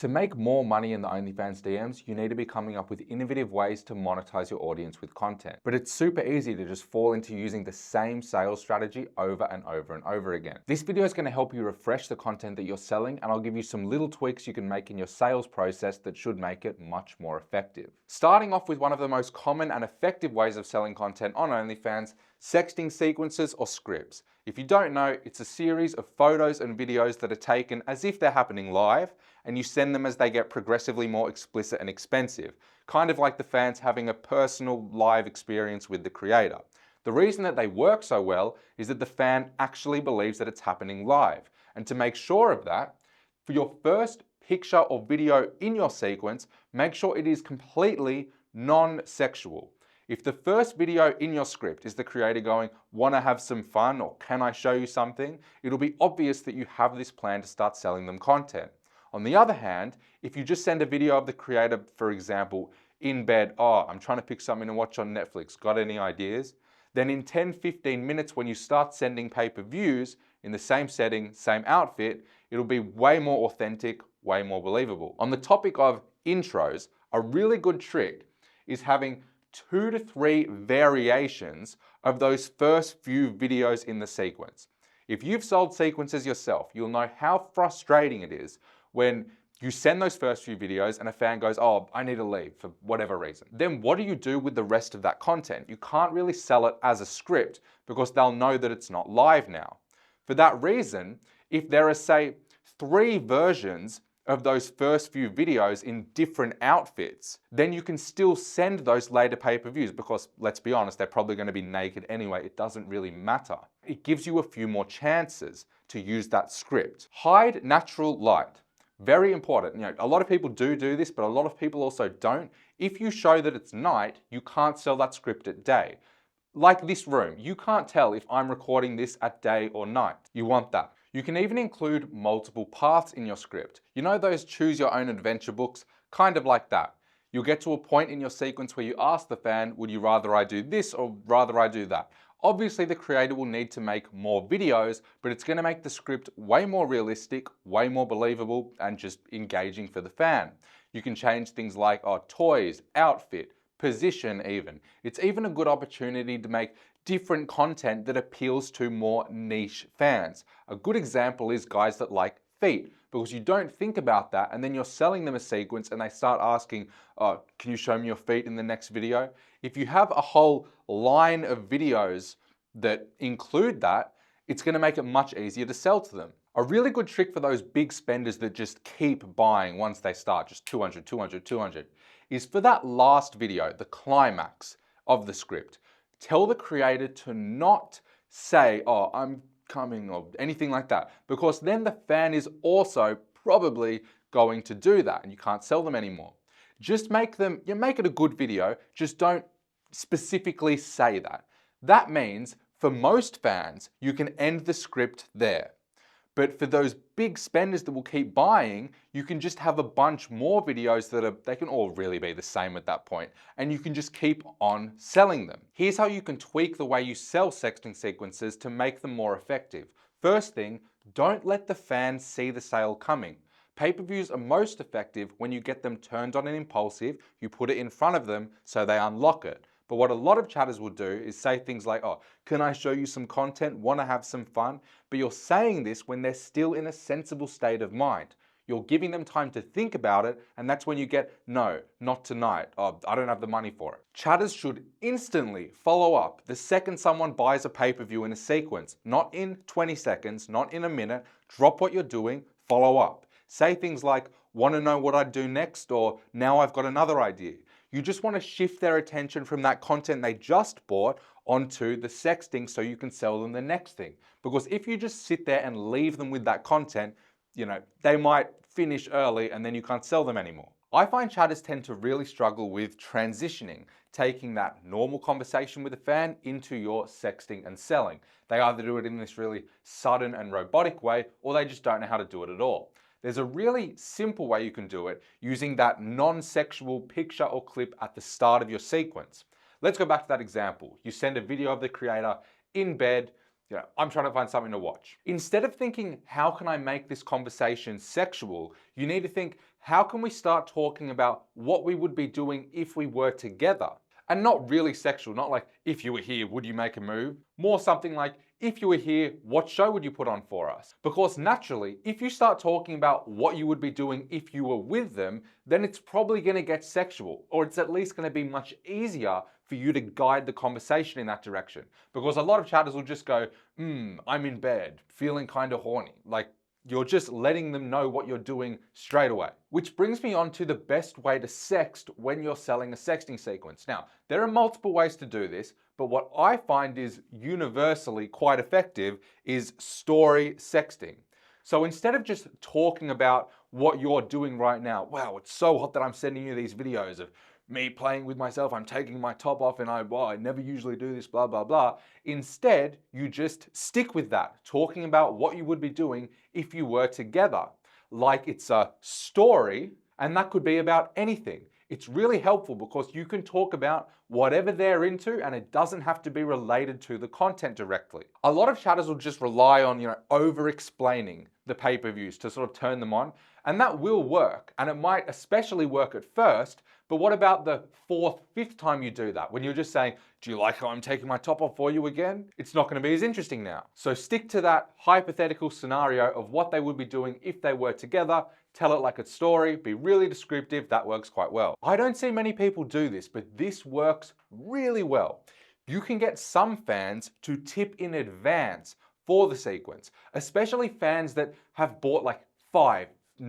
To make more money in the OnlyFans DMs, you need to be coming up with innovative ways to monetize your audience with content. But it's super easy to just fall into using the same sales strategy over and over and over again. This video is going to help you refresh the content that you're selling, and I'll give you some little tweaks you can make in your sales process that should make it much more effective. Starting off with one of the most common and effective ways of selling content on OnlyFans, sexting sequences or scripts. If you don't know, it's a series of photos and videos that are taken as if they're happening live, and you send them as they get progressively more explicit and expensive, kind of like the fans having a personal live experience with the creator. The reason that they work so well is that the fan actually believes that it's happening live. And to make sure of that, for your first picture or video in your sequence, make sure it is completely non-sexual. If the first video in your script is the creator going, "Wanna have some fun?" or "Can I show you something?" it'll be obvious that you have this plan to start selling them content. On the other hand, if you just send a video of the creator, for example, in bed, "Oh, I'm trying to pick something to watch on Netflix, got any ideas?" Then in 10-15 minutes when you start sending pay-per-views in the same setting, same outfit, it'll be way more authentic, way more believable. On the topic of intros, a really good trick is having 2 to 3 variations of those first few videos in the sequence. If you've sold sequences yourself, you'll know how frustrating it is when you send those first few videos and a fan goes, "Oh, I need to leave for whatever reason." Then what do you do with the rest of that content? You can't really sell it as a script because they'll know that it's not live now. For that reason, if there are, say, 3 versions of those first few videos in different outfits, then you can still send those later pay-per-views because, let's be honest, they're probably going to be naked anyway. It doesn't really matter. It gives you a few more chances to use that script. Hide natural light. Very important. You know, a lot of people do this, but a lot of people also don't. If you show that it's night, you can't sell that script at day. Like this room, you can't tell if I'm recording this at day or night. You want that. You can even include multiple paths in your script. You know those choose your own adventure books? Kind of like that. You'll get to a point in your sequence where you ask the fan, "Would you rather I do this or rather I do that?" Obviously the creator will need to make more videos, but it's going to make the script way more realistic, way more believable, and just engaging for the fan. You can change things like toys, outfit, position even. It's even a good opportunity to make different content that appeals to more niche fans. A good example is guys that like feet, because you don't think about that and then you're selling them a sequence and they start asking, "Oh, can you show me your feet in the next video?" If you have a whole line of videos that include that, it's going to make it much easier to sell to them. A really good trick for those big spenders that just keep buying once they start, just 200, 200, 200, is for that last video, the climax of the script, tell the creator to not say, "Oh, I'm coming," or anything like that, because then the fan is also probably going to do that and you can't sell them anymore. Just make it a good video, just don't specifically say that. That means for most fans, you can end the script there. But for those big spenders that will keep buying, you can just have a bunch more videos they can all really be the same at that point, and you can just keep on selling them. Here's how you can tweak the way you sell sexting sequences to make them more effective. First thing, don't let the fans see the sale coming. Pay-per-views are most effective when you get them turned on and impulsive, you put it in front of them so they unlock it. But what a lot of chatters will do is say things like, "Oh, can I show you some content? Want to have some fun?" But you're saying this when they're still in a sensible state of mind. You're giving them time to think about it, and that's when you get, "No, not tonight. Oh, I don't have the money for it." Chatters should instantly follow up the second someone buys a pay-per-view in a sequence. Not in 20 seconds, not in a minute. Drop what you're doing, follow up. Say things like, "Want to know what I'd do next?" or "Now I've got another idea." You just want to shift their attention from that content they just bought onto the sexting so you can sell them the next thing. Because if you just sit there and leave them with that content, they might finish early and then you can't sell them anymore. I find chatters tend to really struggle with transitioning, taking that normal conversation with a fan into your sexting and selling. They either do it in this really sudden and robotic way, or they just don't know how to do it at all. There's a really simple way you can do it using that non-sexual picture or clip at the start of your sequence. Let's go back to that example. You send a video of the creator in bed, I'm trying to find something to watch. Instead of thinking, how can I make this conversation sexual? You need to think, how can we start talking about what we would be doing if we were together? And not really sexual, not like, if you were here, would you make a move? More something like, if you were here, what show would you put on for us? Because naturally, if you start talking about what you would be doing if you were with them, then it's probably gonna get sexual, or it's at least gonna be much easier for you to guide the conversation in that direction. Because a lot of chatters will just go, I'm in bed, feeling kind of horny. Like, you're just letting them know what you're doing straight away. Which brings me on to the best way to sext when you're selling a sexting sequence. Now, there are multiple ways to do this, but what I find is universally quite effective is story sexting. So instead of just talking about what you're doing right now, wow, it's so hot that I'm sending you these videos of me playing with myself, I'm taking my top off and I never usually do this, blah, blah, blah. Instead, you just stick with that, talking about what you would be doing if you were together. Like it's a story, and that could be about anything. It's really helpful because you can talk about whatever they're into and it doesn't have to be related to the content directly. A lot of chatters will just rely on, over-explaining the pay-per-views to sort of turn them on, and that will work, and it might especially work at first, but what about the fourth, fifth time you do that? When you're just saying, do you like how I'm taking my top off for you again? It's not gonna be as interesting now. So stick to that hypothetical scenario of what they would be doing if they were together, tell it like a story, be really descriptive, that works quite well. I don't see many people do this, but this works really well. You can get some fans to tip in advance for the sequence, especially fans that have bought like 5,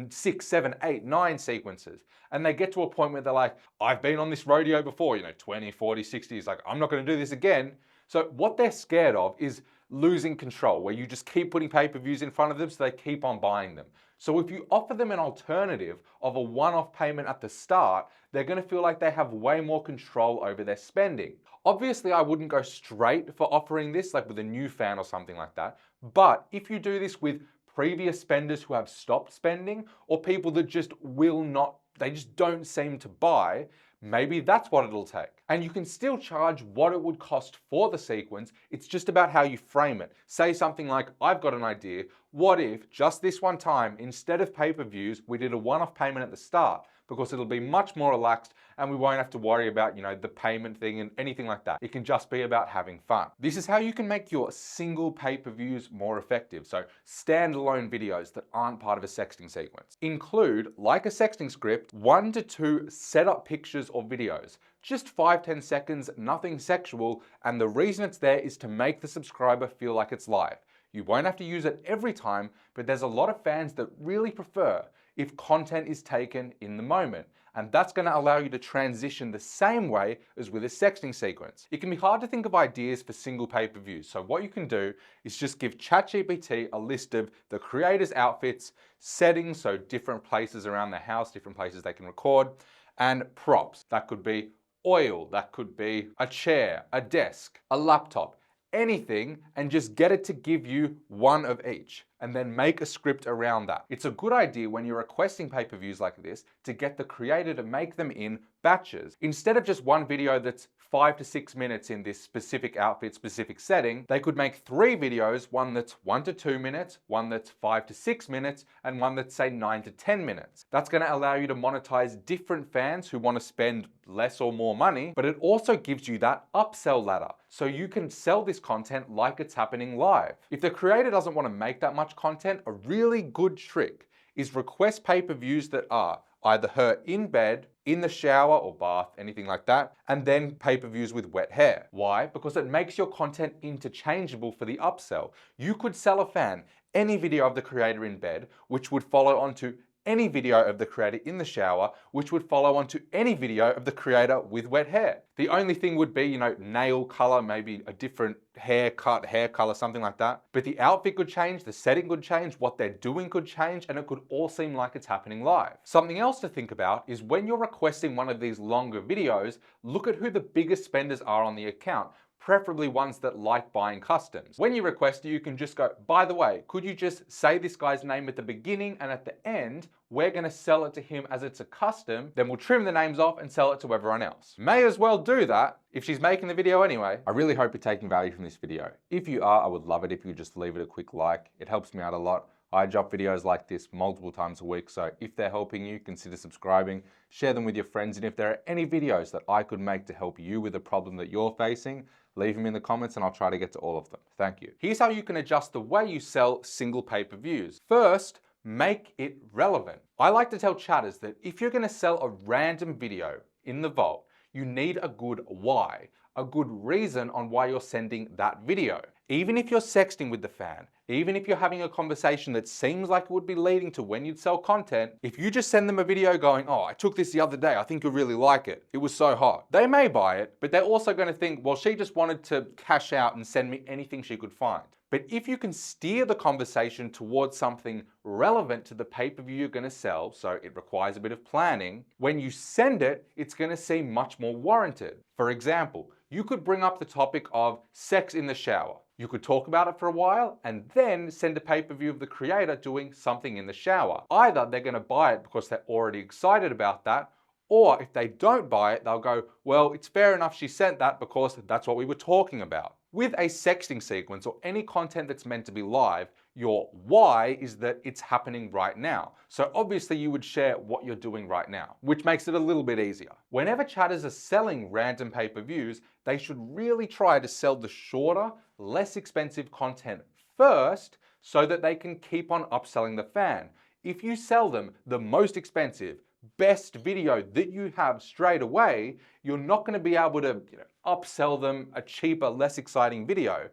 6, 7, 8, 9 sequences. And they get to a point where they're like, I've been on this rodeo before, 20, 40, 60, it's like, I'm not gonna do this again. So what they're scared of is losing control, where you just keep putting pay-per-views in front of them so they keep on buying them. So if you offer them an alternative of a one-off payment at the start, they're gonna feel like they have way more control over their spending. Obviously, I wouldn't go straight for offering this, like with a new fan or something like that. But if you do this with previous spenders who have stopped spending, or people that just they just don't seem to buy, maybe that's what it'll take. And you can still charge what it would cost for the sequence, it's just about how you frame it. Say something like, I've got an idea, what if just this one time, instead of pay-per-views, we did a one-off payment at the start? Because it'll be much more relaxed and we won't have to worry about, the payment thing and anything like that. It can just be about having fun. This is how you can make your single pay-per-views more effective. So standalone videos that aren't part of a sexting sequence. Include, like a sexting script, 1 to 2 setup pictures or videos. Just 5-10 seconds, nothing sexual, and the reason it's there is to make the subscriber feel like it's live. You won't have to use it every time, but there's a lot of fans that really prefer if content is taken in the moment. And that's gonna allow you to transition the same way as with a sexting sequence. It can be hard to think of ideas for single pay-per-views, so what you can do is just give ChatGPT a list of the creator's outfits, settings, so different places around the house, different places they can record, and props. That could be oil, that could be a chair, a desk, a laptop, anything, and just get it to give you one of each, and then make a script around that. It's a good idea when you're requesting pay-per-views like this to get the creator to make them in batches. Instead of just one video that's 5 to 6 minutes in this specific outfit, specific setting, they could make 3 videos, one that's 1 to 2 minutes, one that's 5 to 6 minutes, and one that's say 9 to 10 minutes. That's gonna allow you to monetize different fans who wanna spend less or more money, but it also gives you that upsell ladder. So you can sell this content like it's happening live. If the creator doesn't wanna make that much content, a really good trick is request pay-per-views that are either her in bed, in the shower or bath, anything like that, and then pay-per-views with wet hair. Why? Because it makes your content interchangeable for the upsell. You could sell a fan any video of the creator in bed, which would follow onto any video of the creator in the shower, which would follow onto any video of the creator with wet hair. The only thing would be, nail color, maybe a different haircut, hair color, something like that. But the outfit could change, the setting could change, what they're doing could change, and it could all seem like it's happening live. Something else to think about is when you're requesting one of these longer videos, look at who the biggest spenders are on the account, preferably ones that like buying customs. When you request it, you can just go, by the way, could you just say this guy's name at the beginning, and at the end, we're gonna sell it to him as it's a custom, then we'll trim the names off and sell it to everyone else. May as well do that if she's making the video anyway. I really hope you're taking value from this video. If you are, I would love it if you just leave it a quick like. It helps me out a lot. I drop videos like this multiple times a week, so if they're helping you, consider subscribing, share them with your friends, and if there are any videos that I could make to help you with a problem that you're facing, leave them in the comments and I'll try to get to all of them. Thank you. Here's how you can adjust the way you sell single pay-per-views. First, make it relevant. I like to tell chatters that if you're going to sell a random video in the vault, you need a good why, a good reason on why you're sending that video. Even if you're sexting with the fan, even if you're having a conversation that seems like it would be leading to when you'd sell content, if you just send them a video going, oh, I took this the other day, I think you'll really like it. It was so hot. They may buy it, but they're also going to think, well, she just wanted to cash out and send me anything she could find. But if you can steer the conversation towards something relevant to the pay-per-view you're going to sell, so it requires a bit of planning, when you send it, it's going to seem much more warranted. For example, you could bring up the topic of sex in the shower. You could talk about it for a while and then send a pay-per-view of the creator doing something in the shower. Either they're going to buy it because they're already excited about that, or if they don't buy it, they'll go, well, it's fair enough she sent that because that's what we were talking about. With a sexting sequence or any content that's meant to be live, your why is that it's happening right now. So obviously you would share what you're doing right now, which makes it a little bit easier. Whenever chatters are selling random pay-per-views, they should really try to sell the shorter, less expensive content first so that they can keep on upselling the fan. If you sell them the most expensive, best video that you have straight away, you're not going to be able to upsell them a cheaper, less exciting video.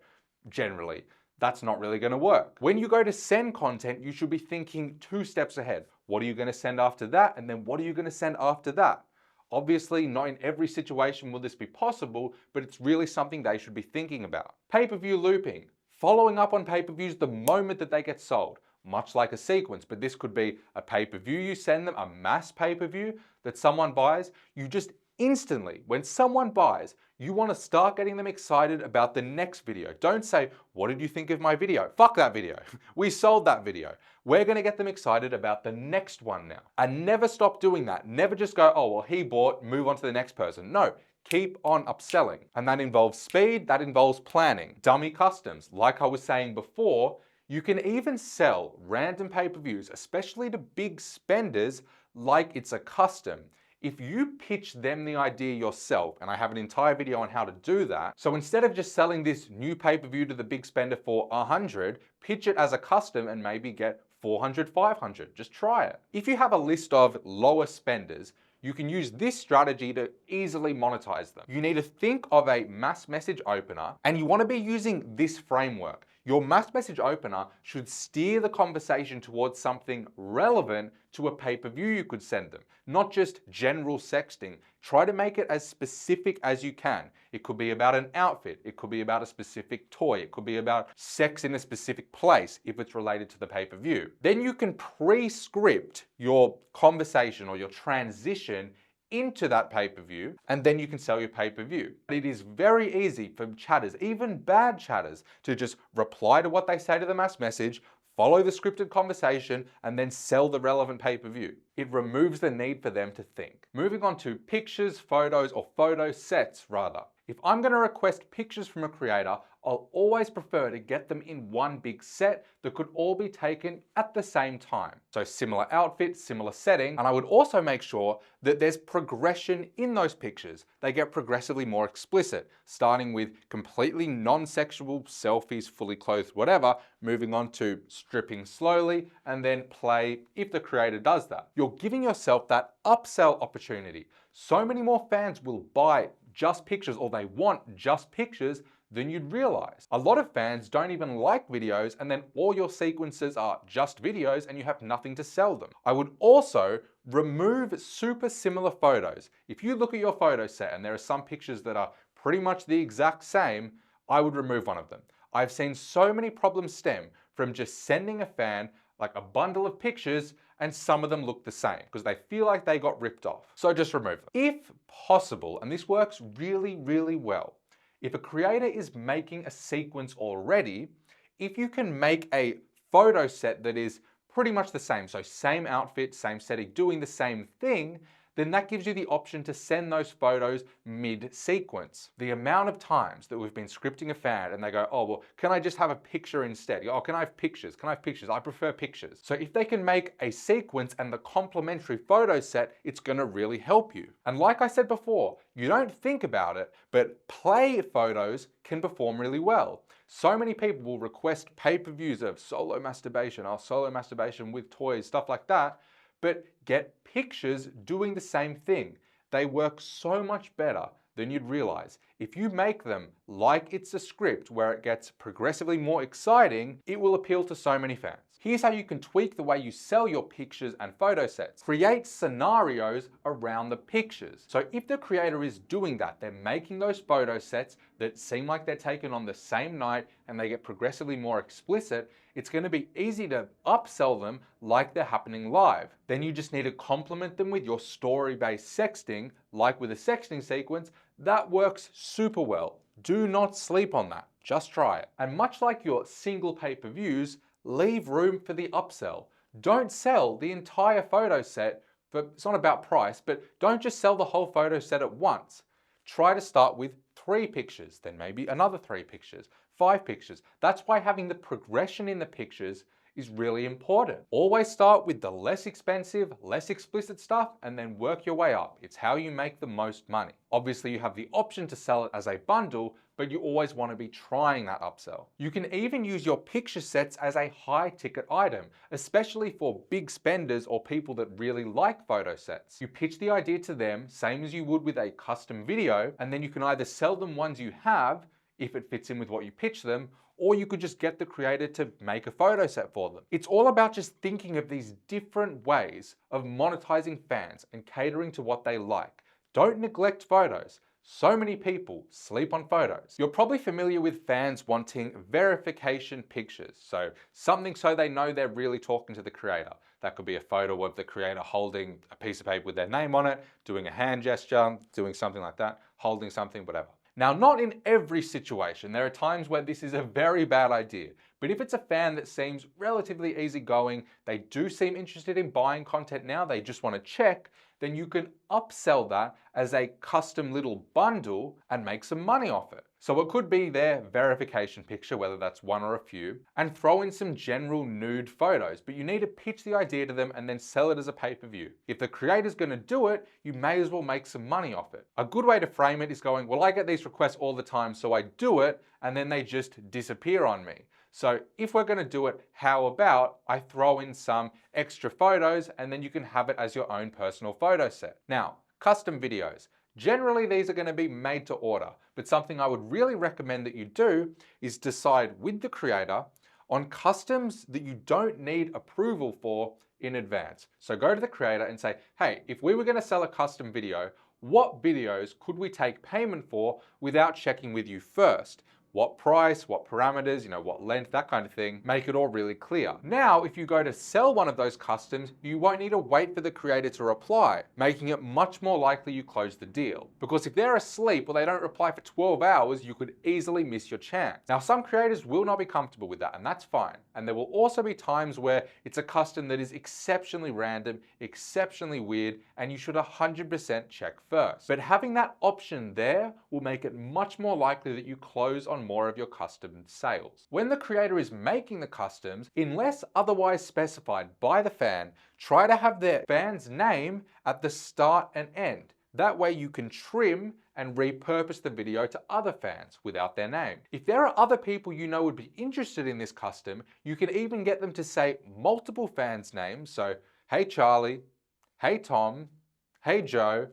Generally, that's not really going to work. When you go to send content, you should be thinking 2 steps ahead. What are you going to send after that? And then what are you going to send after that? Obviously, not in every situation will this be possible, but it's really something they should be thinking about. Pay-per-view looping. Following up on pay-per-views the moment that they get sold. Much like a sequence, but this could be a pay-per-view you send them, a mass pay-per-view that someone buys. You just instantly, when someone buys, you want to start getting them excited about the next video. Don't say, what did you think of my video? Fuck that video. We sold that video. We're going to get them excited about the next one now. And never stop doing that. Never just go, oh, well, he bought, move on to the next person. No. Keep on upselling. And that involves speed, that involves planning. Dummy customs. Like I was saying before, you can even sell random pay-per-views, especially to big spenders, like it's a custom. If you pitch them the idea yourself, and I have an entire video on how to do that, so instead of just selling this new pay-per-view to the big spender for 100, pitch it as a custom and maybe get 400, 500. Just try it. If you have a list of lower spenders, you can use this strategy to easily monetize them. You need to think of a mass message opener, and you want to be using this framework. Your mass message opener should steer the conversation towards something relevant to a pay-per-view you could send them, not just general sexting. Try to make it as specific as you can. It could be about an outfit. It could be about a specific toy. It could be about sex in a specific place if it's related to the pay-per-view. Then you can pre-script your conversation or your transition into that pay-per-view, and then you can sell your pay-per-view. It is very easy for chatters, even bad chatters, to just reply to what they say to the mass message, follow the scripted conversation, and then sell the relevant pay-per-view. It removes the need for them to think. Moving on to pictures, photos, or photo sets rather. If I'm going to request pictures from a creator, I'll always prefer to get them in one big set that could all be taken at the same time. So similar outfit, similar setting, and I would also make sure that there's progression in those pictures. They get progressively more explicit, starting with completely non-sexual selfies, fully clothed, whatever, moving on to stripping slowly, and then play if the creator does that. You're giving yourself that upsell opportunity. So many more fans will buy just pictures, or they want just pictures, than you'd realize. A lot of fans don't even like videos, and then all your sequences are just videos and you have nothing to sell them. I would also remove super similar photos. If you look at your photo set and there are some pictures that are pretty much the exact same, I would remove one of them. I've seen so many problems stem from just sending a fan like a bundle of pictures and some of them look the same because they feel like they got ripped off. So just remove them. If possible, and this works really, really well, if a creator is making a sequence already, if you can make a photo set that is pretty much the same, so same outfit, same setting, doing the same thing, then that gives you the option to send those photos mid-sequence. The amount of times that we've been scripting a fan and they go, oh, well, can I just have a picture instead? Oh, can I have pictures? Can I have pictures? I prefer pictures. So if they can make a sequence and the complementary photo set, it's gonna really help you. And like I said before, you don't think about it, but play photos can perform really well. So many people will request pay-per-views of solo masturbation, solo masturbation with toys, stuff like that, but get pictures doing the same thing. They work so much better than you'd realize. If you make them like it's a script where it gets progressively more exciting, it will appeal to so many fans. Here's how you can tweak the way you sell your pictures and photo sets. Create scenarios around the pictures. So if the creator is doing that, they're making those photo sets that seem like they're taken on the same night and they get progressively more explicit, it's going to be easy to upsell them like they're happening live. Then you just need to complement them with your story-based sexting, like with a sexting sequence. That works super well. Do not sleep on that. Just try it. And much like your single pay-per-views, leave room for the upsell. Don't sell the entire photo set, it's not about price, but don't just sell the whole photo set at once. Try to start with 3 pictures, then maybe another 3 pictures, 5 pictures. That's why having the progression in the pictures is really important. Always start with the less expensive, less explicit stuff and then work your way up. It's how you make the most money. Obviously, you have the option to sell it as a bundle, but you always want to be trying that upsell. You can even use your picture sets as a high ticket item, especially for big spenders or people that really like photo sets. You pitch the idea to them, same as you would with a custom video, and then you can either sell them ones you have, if it fits in with what you pitch them, or you could just get the creator to make a photo set for them. It's all about just thinking of these different ways of monetizing fans and catering to what they like. Don't neglect photos. So many people sleep on photos. You're probably familiar with fans wanting verification pictures. So something so they know they're really talking to the creator. That could be a photo of the creator holding a piece of paper with their name on it, doing a hand gesture, doing something like that, holding something, whatever. Now, not in every situation. There are times where this is a very bad idea. But if it's a fan that seems relatively easygoing, they do seem interested in buying content now, they just want to check, then you can upsell that as a custom little bundle and make some money off it. So it could be their verification picture, whether that's one or a few, and throw in some general nude photos, but you need to pitch the idea to them and then sell it as a pay-per-view. If the creator's gonna do it, you may as well make some money off it. A good way to frame it is going, well, I get these requests all the time, so I do it, and then they just disappear on me. So if we're gonna do it, how about I throw in some extra photos and then you can have it as your own personal photo set. Now, custom videos. Generally, these are gonna be made to order, but something I would really recommend that you do is decide with the creator on customs that you don't need approval for in advance. So go to the creator and say, hey, if we were gonna sell a custom video, what videos could we take payment for without checking with you first? What price, what parameters, what length, that kind of thing. Make it all really clear. Now, if you go to sell one of those customs, you won't need to wait for the creator to reply, making it much more likely you close the deal. Because if they're asleep or they don't reply for 12 hours, you could easily miss your chance. Now, some creators will not be comfortable with that, and that's fine. And there will also be times where it's a custom that is exceptionally random, exceptionally weird, and you should 100% check first. But having that option there will make it much more likely that you close on more of your custom sales. When the creator is making the customs, unless otherwise specified by the fan, try to have their fan's name at the start and end. That way you can trim and repurpose the video to other fans without their name. If there are other people you know would be interested in this custom, you can even get them to say multiple fans' names. So, hey Charlie, hey Tom, hey Joe,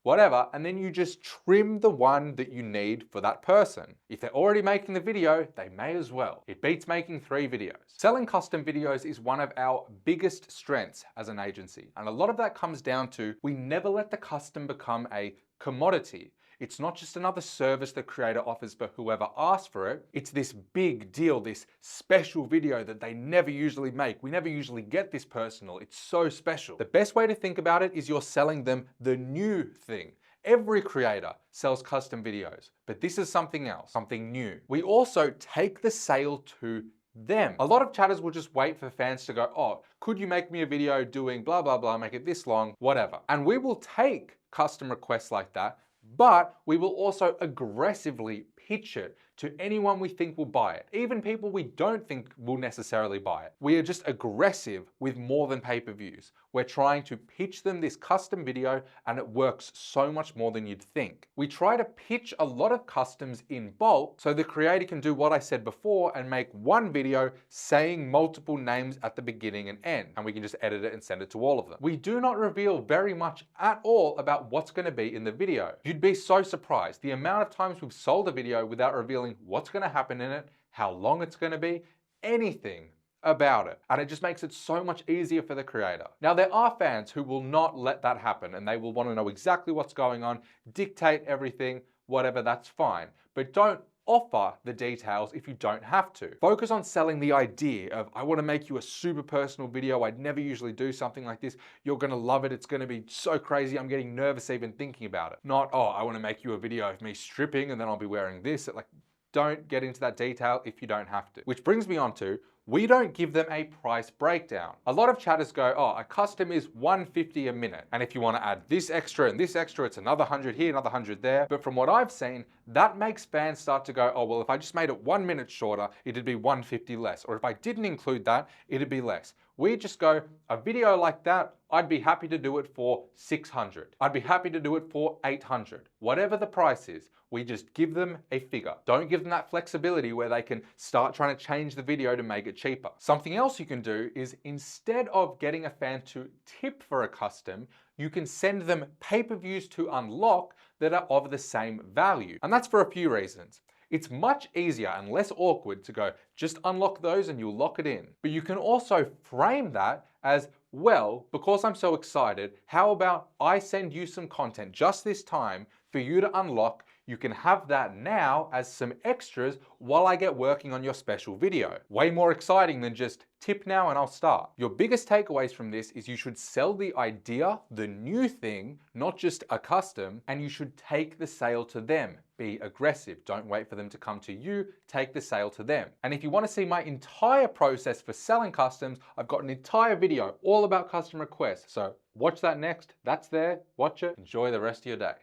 whatever, and then you just trim the one that you need for that person. If they're already making the video, they may as well. It beats making 3 videos. Selling custom videos is one of our biggest strengths as an agency, and a lot of that comes down to we never let the custom become a commodity. It's not just another service the creator offers for whoever asks for it. It's this big deal, this special video that they never usually make. We never usually get this personal. It's so special. The best way to think about it is you're selling them the new thing. Every creator sells custom videos, but this is something else, something new. We also take the sale to them. A lot of chatters will just wait for fans to go, oh, could you make me a video doing blah, blah, blah, make it this long, whatever. And we will take custom requests like that, but we will also aggressively pitch it to anyone we think will buy it, even people we don't think will necessarily buy it. We are just aggressive with more than pay-per-views. We're trying to pitch them this custom video, and it works so much more than you'd think. We try to pitch a lot of customs in bulk so the creator can do what I said before and make one video saying multiple names at the beginning and end, and we can just edit it and send it to all of them. We do not reveal very much at all about what's going to be in the video. You'd be so surprised the amount of times we've sold a video without revealing what's going to happen in it, how long it's going to be, anything about it. And it just makes it so much easier for the creator. Now, there are fans who will not let that happen and they will want to know exactly what's going on, dictate everything, whatever, that's fine. But don't offer the details if you don't have to. Focus on selling the idea of, I want to make you a super personal video. I'd never usually do something like this. You're going to love it. It's going to be so crazy. I'm getting nervous even thinking about it. Not, oh, I want to make you a video of me stripping and then I'll be wearing this. Like, don't get into that detail if you don't have to. Which brings me on to, we don't give them a price breakdown. A lot of chatters go, oh, a custom is $150 a minute. And if you want to add this extra and this extra, it's another 100 here, another 100 there. But from what I've seen, that makes fans start to go, oh, well, if I just made it 1 minute shorter, it'd be $150 less. Or if I didn't include that, it'd be less. We just go, a video like that, I'd be happy to do it for 600. I'd be happy to do it for 800. Whatever the price is, we just give them a figure. Don't give them that flexibility where they can start trying to change the video to make it cheaper. Something else you can do is, instead of getting a fan to tip for a custom, you can send them pay-per-views to unlock that are of the same value. And that's for a few reasons. It's much easier and less awkward to go, just unlock those and you'll lock it in. But you can also frame that as, well, because I'm so excited, how about I send you some content just this time for you to unlock. You can have that now as some extras while I get working on your special video. Way more exciting than just tip now and I'll start. Your biggest takeaways from this is you should sell the idea, the new thing, not just a custom, and you should take the sale to them. Be aggressive. Don't wait for them to come to you. Take the sale to them. And if you want to see my entire process for selling customs, I've got an entire video all about custom requests. So watch that next. That's there. Watch it. Enjoy the rest of your day.